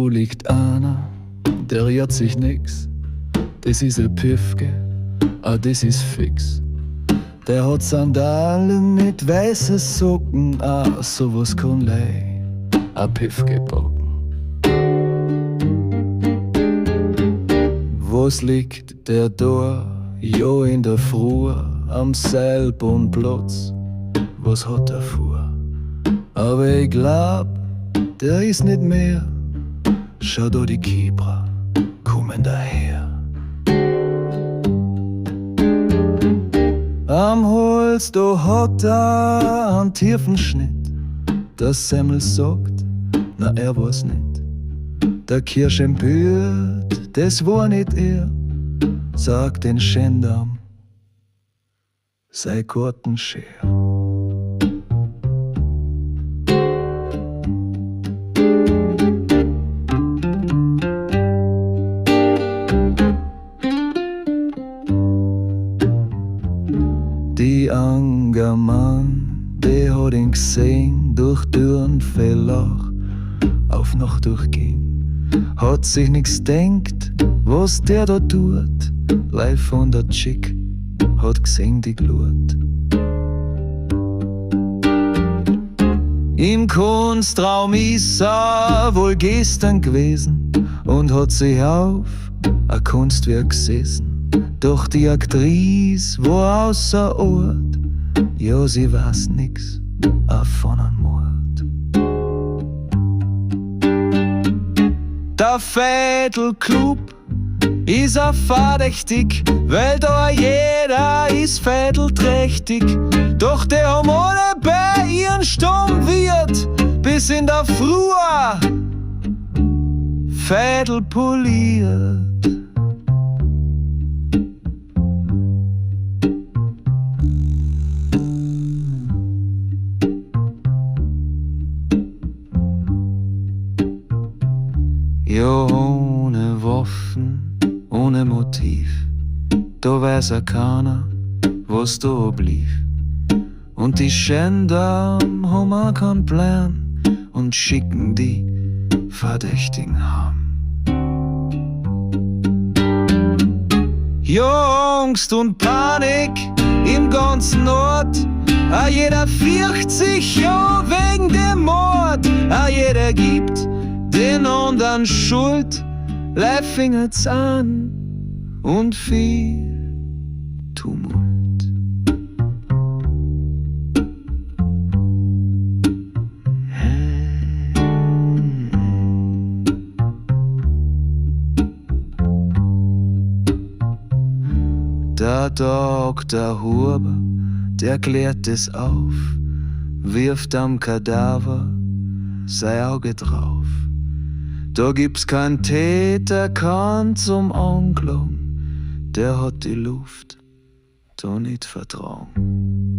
Da liegt einer, der rührt sich nix. Das ist ein Püffge, das ist fix. Der hat Sandalen mit weißen Socken, sowas kann lei a Püffge bocken. Was liegt der da, ja in der Früh, am Seilbahnplatz? Was hat er vor? Aber ich glaub, der ist nicht mehr. Schau da, die Kibra kommen daher. Am Holz, da hat er einen tiefen Schnitt. Der Semmel sagt, na er war's nicht. Der Kirsch empört, das war nicht er, sagt den Schendam, sei Gartenscher. Die Angermann, die hat ihn gesehen, durch Dürrenfellach auf noch durchgehen. Hat sich nix denkt, was der da tut. Live von der Chick hat gesehen die Glut. Im Kunstraum ist er wohl gestern gewesen und hat sich auf ein Kunstwerk gesessen. Doch die Aktrice war außer Ort, ja, sie weiß nix von einem Mord. Der Fädelclub ist verdächtig, weil da jeder ist fädelträchtig. Doch der haben alle bei ihren Stammwirt bis in der Früh Fädel poliert. Ja, ohne Waffen, ohne Motiv, da weiß ja keiner, was da blieb. Und die Gendarmen haben auch keinen Plan und schicken die Verdächtigen heim. Ja, Angst und Panik im ganzen Ort, jeder fürcht sich ja wegen dem Mord, jeder gibt den anderen Schuld, live fingert's an und viel Tumult. Der Dr. Huber, der klärt es auf, wirft am Kadaver sein Auge drauf. Da gibt's kein Täter, kein zum Anklagen, der hat die Luft da nicht vertragen.